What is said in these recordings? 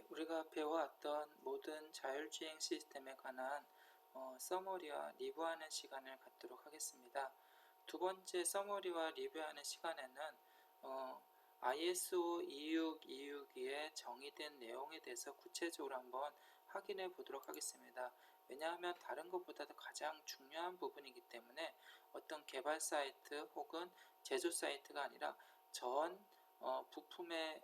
우리가 배워왔던 모든 자율주행 시스템에 관한 서머리와 리뷰하는 시간을 갖도록 하겠습니다. 두 번째 서머리와 리뷰하는 시간에는 ISO 26262에 정의된 내용에 대해서 구체적으로 한번 확인해 보도록 하겠습니다. 왜냐하면 다른 것보다도 가장 중요한 부분이기 때문에 어떤 개발 사이트 혹은 제조 사이트가 아니라 전 부품의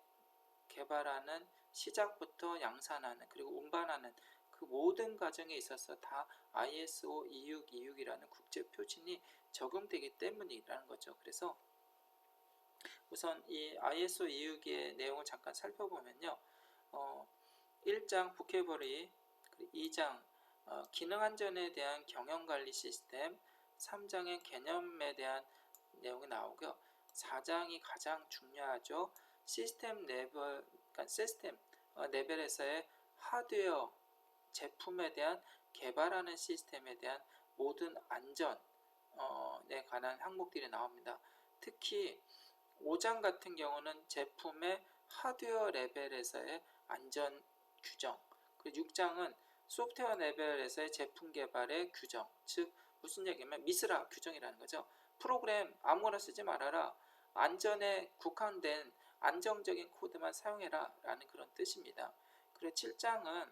개발하는 시작부터 양산하는 그리고 운반하는 그 모든 과정에 있어서 다 ISO 26262라는 국제 표준이 적용되기 때문이라는 거죠. 그래서 우선 이 ISO 262의 내용을 잠깐 살펴보면요. 1장 부캐버리, 2장 기능 안전에 대한 경영관리 시스템, 3장의 개념에 대한 내용이 나오고요. 4장이 가장 중요하죠. 시스템 레벨, 그러니까 시스템 레벨에서의 하드웨어 제품에 대한 개발하는 시스템에 대한 모든 안전에 관한 항목들이 나옵니다. 특히 5장 같은 경우는 제품의 하드웨어 레벨에서의 안전 규정, 그리고 6장은 소프트웨어 레벨에서의 제품 개발의 규정, 즉 무슨 얘기냐면 미스라 규정이라는 거죠. 프로그램 아무거나 쓰지 말아라, 안전에 국한된 안정적인 코드만 사용해라 라는 그런 뜻입니다. 그리고 7장은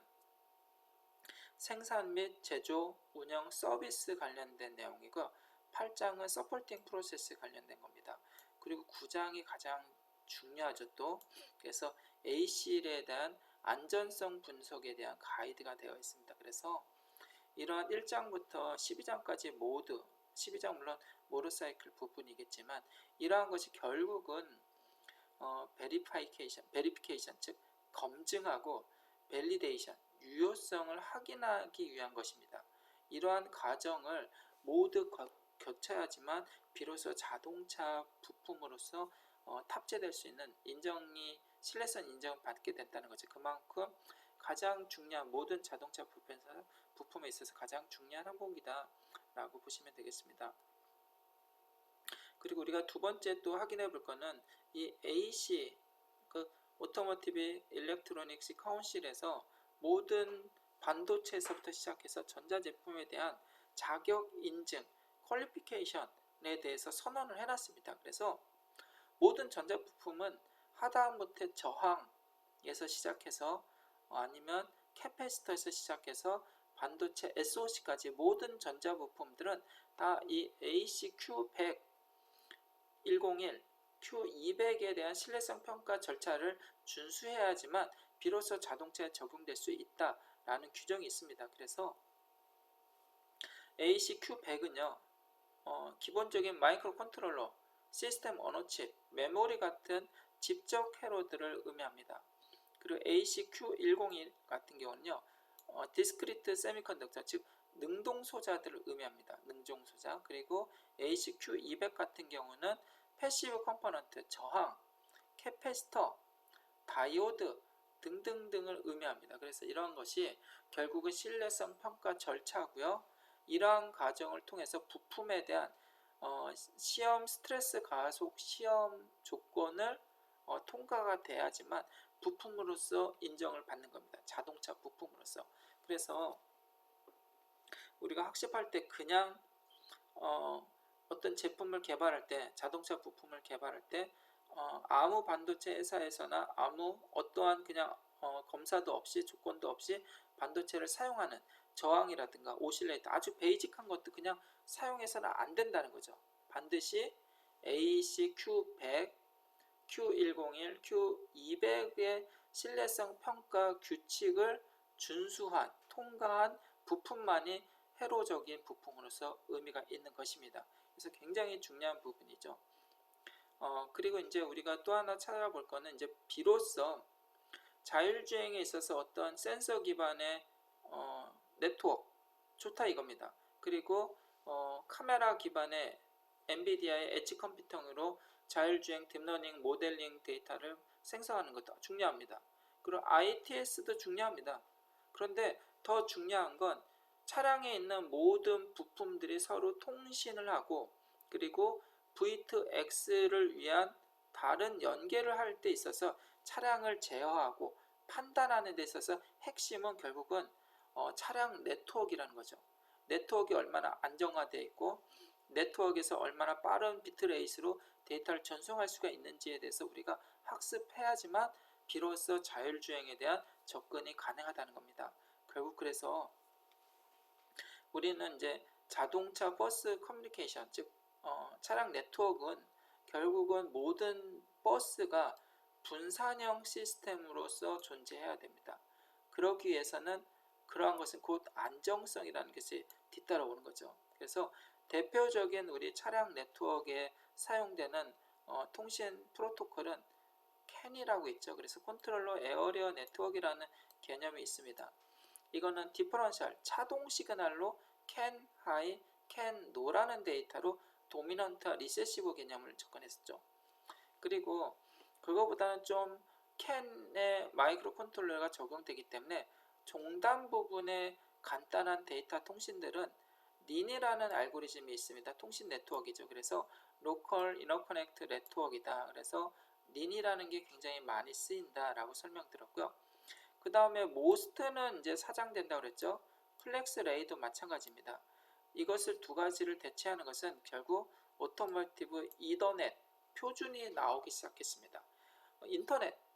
생산 및 제조, 운영, 서비스 관련된 내용이고 8장은 서포팅 프로세스 관련된 겁니다. 그리고 9장이 가장 중요하죠. 또 그래서 ACL에 대한 안전성 분석에 대한 가이드가 되어 있습니다. 그래서 이러한 1장부터 12장까지 모두 12장 물론 모터사이클 부분이겠지만 이러한 것이 결국은 베리피케이션 즉 검증하고 밸리데이션 유효성을 확인하기 위한 것입니다. 이러한 과정을 모두 거쳐야지만 비로소 자동차 부품으로서 탑재될 수 있는 신뢰성 인정을 받게 된다는 거죠. 그만큼 가장 중요한 모든 자동차 부품에 있어서 가장 중요한 항목이다 라고 보시면 되겠습니다. 그리고 우리가 두 번째 또 확인해 볼 거는 이 AC 그 오토모티브 일렉트로닉스 카운실에서 모든 반도체에서부터 시작해서 전자제품에 대한 자격 인증, 퀄리피케이션에 대해서 선언을 해놨습니다. 그래서 모든 전자부품은 하다못해 저항에서 시작해서 아니면 캐패시터에서 시작해서 반도체 SOC까지 모든 전자부품들은 다 이 ACQ100, 101, Q200에 대한 신뢰성 평가 절차를 준수해야지만 비로소 자동차에 적용될 수 있다라는 규정이 있습니다. 그래서 ACQ100은요, 기본적인 마이크로 컨트롤러, 시스템 언어칩, 메모리 같은 집적 회로들을 의미합니다. 그리고 ACQ101 같은 경우는요, 디스크리트 세미컨덕터, 즉 능동소자들을 의미합니다. 능동소자. 그리고 ACQ200 같은 경우는 패시브 컴포넌트, 저항, 캐패시터, 다이오드 등등등을 의미합니다. 그래서 이러한 것이 결국은 신뢰성 평가 절차고요. 이러한 과정을 통해서 부품에 대한 시험 스트레스 가속 시험 조건을 통과가 돼야지만 부품으로서 인정을 받는 겁니다. 자동차 부품으로서. 그래서 우리가 학습할 때 그냥 어떤 제품을 개발할 때, 자동차 부품을 개발할 때 아무 반도체 회사에서나 아무 어떠한 그냥 검사도 없이 조건도 없이 반도체를 사용하는 저항이라든가 오실레이터 아주 베이직한 것도 그냥 사용해서는 안 된다는 거죠. 반드시 AEC-Q100, Q101, Q200의 신뢰성 평가 규칙을 준수한, 통과한 부품만이 회로적인 부품으로서 의미가 있는 것입니다. 그래서 굉장히 중요한 부분이죠. 그리고 이제 우리가 또 하나 찾아볼 거는 이제 비로소 자율주행에 있어서 어떤 센서 기반의 네트워크 좋다 이겁니다. 그리고 카메라 기반의 엔비디아의 엣지 컴퓨팅으로 자율주행 딥러닝 모델링 데이터를 생성하는 것도 중요합니다. 그리고 ITS도 중요합니다. 그런데 더 중요한 건 차량에 있는 모든 부품들이 서로 통신을 하고 그리고 V2X를 위한 다른 연계를 할 때 있어서 차량을 제어하고 판단하는 데 있어서 핵심은 결국은 차량 네트워크라는 거죠. 네트워크가 얼마나 안정화되어 있고 네트워크에서 얼마나 빠른 비트레이트로 데이터를 전송할 수가 있는지에 대해서 우리가 학습해야지만 비로소 자율주행에 대한 접근이 가능하다는 겁니다. 결국 그래서 우리는 이제 자동차 버스 커뮤니케이션, 즉 차량 네트워크는 결국은 모든 버스가 분산형 시스템으로서 존재해야 됩니다. 그러기 위해서는 그러한 것은 곧 안정성이라는 것이 뒤따라오는 거죠. 그래서 대표적인 우리 차량 네트워크에 사용되는 통신 프로토콜은 CAN이라고 있죠. 그래서 컨트롤러 에어리어 네트워크라는 개념이 있습니다. 이거는 디퍼런셜, 차동 시그널로 CAN 하이, CAN 노라는 데이터로 도미넌트와 리세시브 개념을 접근했었죠. 그리고 그거보다는 좀 CAN에 마이크로 컨트롤러가 적용되기 때문에 종단 부분의 간단한 데이터 통신들은 NIN이라는 알고리즘이 있습니다. 통신 네트워크이죠. 그래서 로컬 인터커넥트 네트워크이다. 그래서 NIN이라는 게 굉장히 많이 쓰인다라고 설명드렸고요. 그 다음에 MOST는 이제 사장된다고 그랬죠. 플렉스 레이도 마찬가지입니다. 이것을 두 가지를 대체하는 것은 결국 오토모티브 이더넷 표준이 나오기 시작했습니다.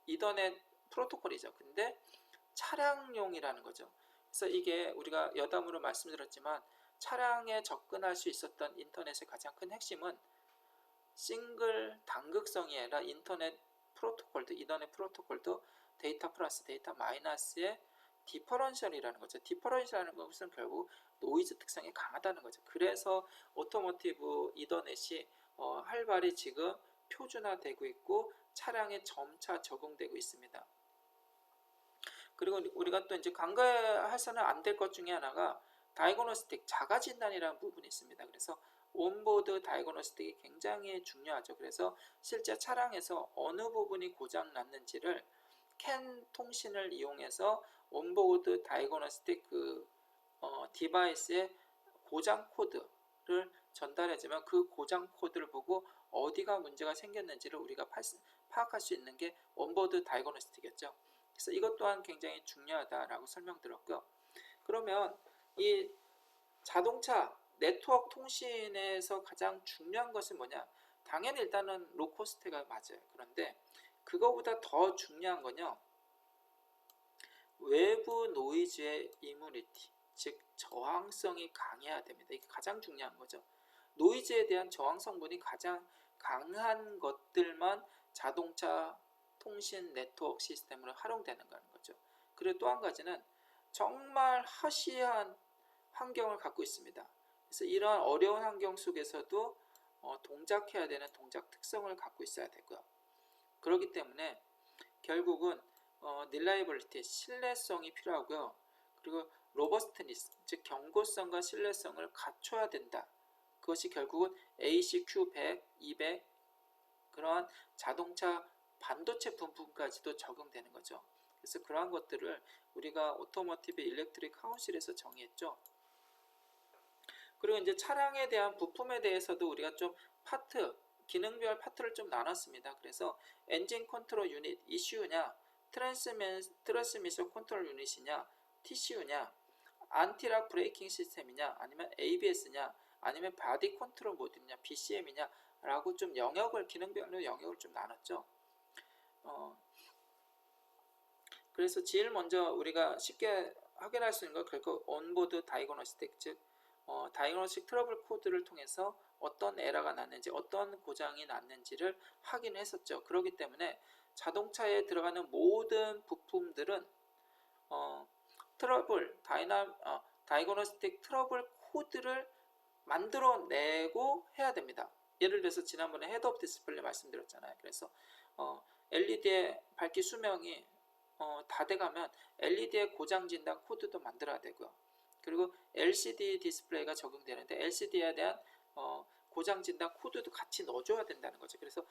이더넷 프로토콜이죠. 근데 차량용이라는 거죠. 그래서 이게 우리가 여담으로 말씀드렸지만 차량에 접근할 수 있었던 인터넷의 가장 큰 핵심은 싱글 단극성이 아니라 이더넷 프로토콜도 데이터 플러스 데이터 마이너스의 디퍼런셜이라는 거죠. 디퍼런셜이라는 것은 결국 노이즈 특성이 강하다는 거죠. 그래서 오토모티브 이더넷이 활발히 지금 표준화되고 있고 차량에 점차 적용되고 있습니다. 그리고 우리가 또 이제 간과해서는 안 될 것 중에 하나가 다이그노스틱 자가 진단이라는 부분이 있습니다. 그래서 온보드 다이그노스틱이 굉장히 중요하죠. 그래서 실제 차량에서 어느 부분이 고장 났는지를 CAN 통신을 이용해서 온보드 다이그노스틱 디바이스의 고장 코드를 전달해주면 그 고장 코드를 보고 어디가 문제가 생겼는지를 우리가 파악할 수 있는 게 온보드 다이그노스틱이었죠. 그래서 이것 또한 굉장히 중요하다라고 설명드렸고요. 그러면 이 자동차 네트워크 통신에서 가장 중요한 것은 뭐냐? 당연히 일단은 로코스트가 맞아요. 그런데 그거보다 더 중요한 건요. 외부 노이즈의 이뮤니티, 즉 저항성이 강해야 됩니다. 이게 가장 중요한 거죠. 노이즈에 대한 저항성분이 가장 강한 것들만 자동차 통신 네트워크 시스템으로 활용되는 거죠. 그리고 또 한 가지는 정말 하시한 환경을 갖고 있습니다. 그래서 이러한 어려운 환경 속에서도 동작해야 되는 동작 특성을 갖고 있어야 되고요. 그렇기 때문에 결국은 릴라이블리티, 신뢰성이 필요하고요. 그리고 로버스트니스, 즉 경고성과 신뢰성을 갖춰야 된다. 그것이 결국은 ACQ100, 200 그러한 자동차 반도체 부품까지도 적용되는 거죠. 그래서 그러한 것들을 우리가 오토모티브 일렉트릭 카운실에서 정의했죠. 그리고 이제 차량에 대한 부품에 대해서도 우리가 좀 기능별 파트를 좀 나눴습니다. 그래서 엔진 컨트롤 유닛, ECU냐, 트랜스미션 컨트롤 유닛이냐, TCU냐, 안티락 브레이킹 시스템이냐, 아니면 ABS냐, 아니면 바디 컨트롤 모드냐, BCM이냐 라고 좀 기능별로 영역을 좀 나눴죠. 그래서 제일 먼저 우리가 쉽게 확인할 수 있는 건 결국 온보드 다이그노스틱, 즉 다이그노스틱 트러블 코드를 통해서 어떤 에러가 났는지, 어떤 고장이 났는지를 확인했었죠. 그렇기 때문에 자동차에 들어가는 모든 부품들은 다이그노스틱 트러블 코드를 만들어내고 해야 됩니다. 예를 들어서 지난번에 헤드업 디스플레이 말씀드렸잖아요. 그래서 LED의 밝기 수명이 다 돼가면 LED의 고장 진단 코드도 만들어야 되고요. 그리고 LCD 디스플레이가 적용되는데 LCD에 대한 고장 진단 코드도 같이 넣어줘야 된다는 거죠. 그래서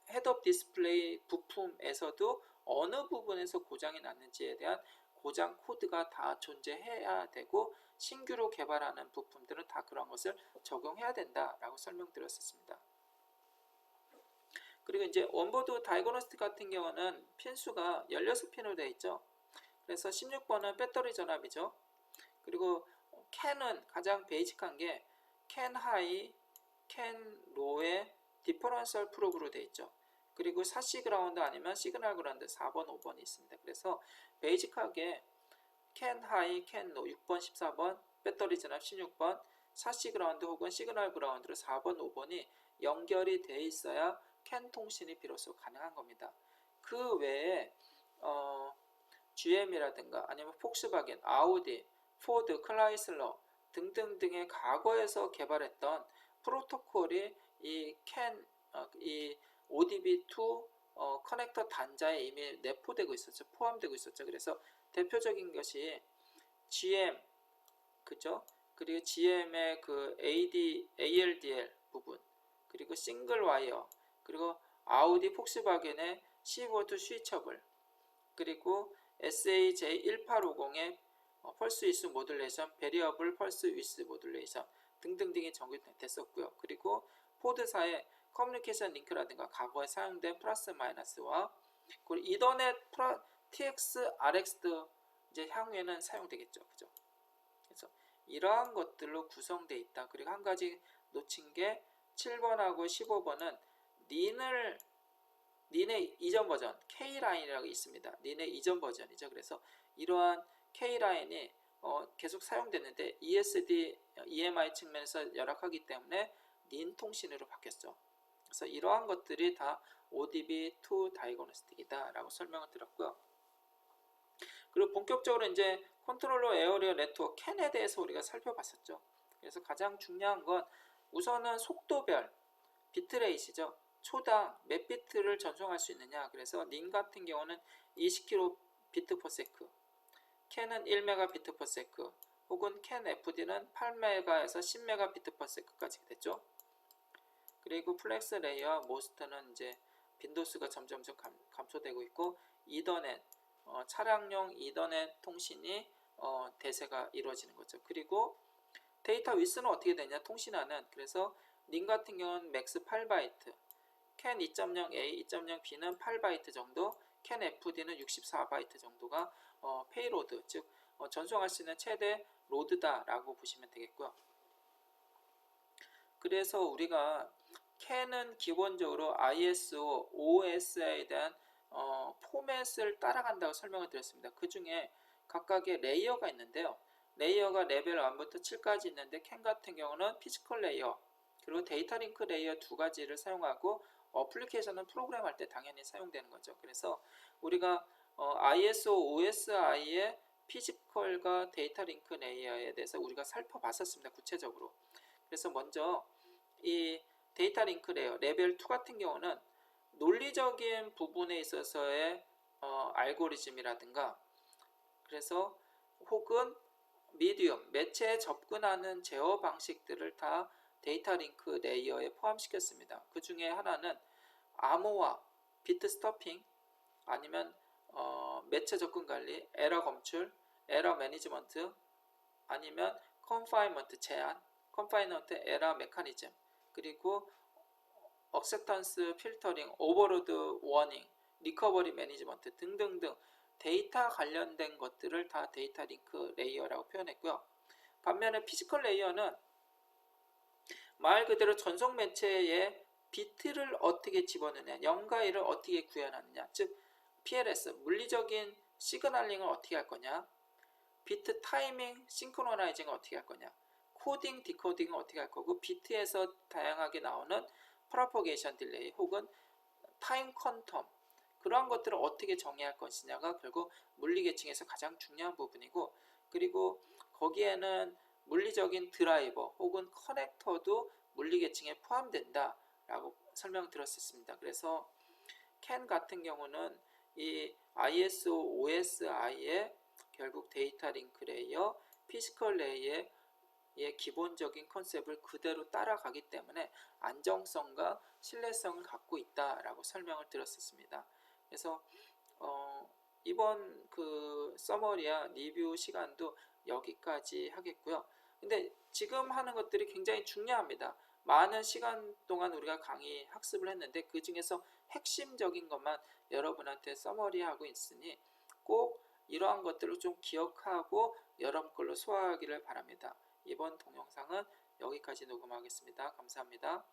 헤드업 디스플레이 부품에서도 어느 부분에서 고장이 났는지에 대한 고장 코드가 다 존재해야 되고 신규로 개발하는 부품들은 다 그런 것을 적용해야 된다라고 설명드렸었습니다. 그리고 이제 온보드 다이그노스틱 같은 경우는 핀 수가 16핀으로 되어 있죠. 그래서 16번은 배터리 전압이죠. 그리고 캔은 가장 베이직한 게 캔 하이, 캔 로의 디퍼런셜 프로브로 되어 있죠. 그리고 사시 그라운드 아니면 시그널 그라운드 4번, 5번이 있습니다. 그래서 베이직하게 캔 하이, 캔 로 6번, 14번, 배터리 전압 16번, 사시 그라운드 혹은 시그널 그라운드로 4번, 5번이 연결이 되어 있어야 캔 통신이 비로소 가능한 겁니다. 그 외에 GM이라든가 아니면 폭스바겐, 아우디, 포드, 클라이슬러 등등등의 과거에서 개발했던 프로토콜이 이 ODB2 커넥터 단자에 이미 내포되고 있었죠. 포함되고 있었죠. 그래서 대표적인 것이 GM, 그죠? 그리고 GM의 그 ALDL 부분, 그리고 싱글 와이어, 그리고 아우디 폭스바겐의 C5 스위처블, 그리고 SAJ1850의 펄스 위스 모듈레이션, 베리어블 펄스 위스 모듈레이션 등등등이 적용됐었고요. 그리고 포드사의 커뮤니케이션 링크라든가 과거에 사용된 플러스 마이너스와 그리고 이더넷 TX, RX도 이제 향후에는 사용되겠죠. 그죠? 그래서 이러한 것들로 구성되어 있다. 그리고 한 가지 놓친 게 7번하고 15번은 닌의 이전 버전 K라인이라고 있습니다. 닌의 이전 버전이죠. 그래서 이러한 K라인이 계속 사용됐는데 ESD, EMI 측면에서 열악하기 때문에 닌 통신으로 바뀌었죠. 그래서 이러한 것들이 다 ODB2 다이거노스틱이다 라고 설명을 드렸고요. 그리고 본격적으로 이제 컨트롤러 에어리어 네트워크 캔에 대해서 우리가 살펴봤었죠. 그래서 가장 중요한 건 우선은 속도별 비트레이트죠. 초당 몇 비트를 전송할 수 있느냐. 그래서 닌 같은 경우는 20kbps, 캔은 1mbps, 혹은 캔 FD는 8메가에서 10mbps까지 됐죠. 그리고 플렉스 레이어 모스트는 이제 빈도수가 점점 감소되고 있고, 이더넷 차량용 이더넷 통신이 대세가 이루어지는 거죠. 그리고 데이터 위스는 어떻게 되냐, 통신하는. 그래서 닌 같은 경우는 맥스 8바이트, 캔 2.0A, 2.0B는 8바이트 정도, 캔 FD는 64바이트 정도가 페이로드, 즉 전송할 수 있는 최대 로드다 라고 보시면 되겠고요. 그래서 우리가 캔은 기본적으로 ISO, OS에 대한 포맷을 따라간다고 설명을 드렸습니다. 그 중에 각각의 레이어가 있는데요. 레이어가 레벨 1부터 7까지 있는데, 캔 같은 경우는 피지컬 레이어, 그리고 데이터 링크 레이어 두 가지를 사용하고, 어플리케이션은 프로그램 할 때 당연히 사용되는 거죠. 그래서 우리가 ISO, OSI의 피지컬과 데이터 링크 레이어에 대해서 우리가 살펴봤었습니다. 구체적으로. 그래서 먼저 이 데이터 링크 레이어 레벨 2 같은 경우는 논리적인 부분에 있어서의 알고리즘이라든가, 그래서 혹은 미디엄, 매체에 접근하는 제어 방식들을 다 데이터 링크 레이어에 포함시켰습니다. 그 중에 하나는 암호화, 비트 스토핑, 아니면 매체 접근 관리, 에러 검출, 에러 매니지먼트, 아니면 컨파인먼트 제한, 컨파인먼트 에러 메커니즘, 그리고 억셉턴스 필터링, 오버로드 워닝, 리커버리 매니지먼트 등등등 데이터 관련된 것들을 다 데이터 링크 레이어라고 표현했고요. 반면에 피지컬 레이어는 말 그대로 전송 매체에 비트를 어떻게 집어넣느냐, 0과 1을 어떻게 구현하느냐, 즉 PLS, 물리적인 시그널링을 어떻게 할 거냐, 비트 타이밍 싱크로나이징을 어떻게 할 거냐, 코딩, 디코딩을 어떻게 할 거고, 비트에서 다양하게 나오는 프로포게이션 딜레이 혹은 타임 퀀텀, 그러한 것들을 어떻게 정의할 것이냐가 결국 물리계층에서 가장 중요한 부분이고, 그리고 거기에는 물리적인 드라이버 혹은 커넥터도 물리계층에 포함된다 라고 설명드렸었습니다. 그래서 캔 같은 경우는 이 ISO, OSI의 결국 데이터 링크 레이어, 피지컬 레이어의 기본적인 컨셉을 그대로 따라가기 때문에 안정성과 신뢰성을 갖고 있다라고 설명을 드렸었습니다. 그래서 이번 그 서머리와 리뷰 시간도 여기까지 하겠고요. 근데 지금 하는 것들이 굉장히 중요합니다. 많은 시간 동안 우리가 강의 학습을 했는데 그 중에서 핵심적인 것만 여러분한테 서머리하고 있으니 꼭 이러한 것들을 좀 기억하고 여러분 걸로 소화하기를 바랍니다. 이번 동영상은 여기까지 녹음하겠습니다. 감사합니다.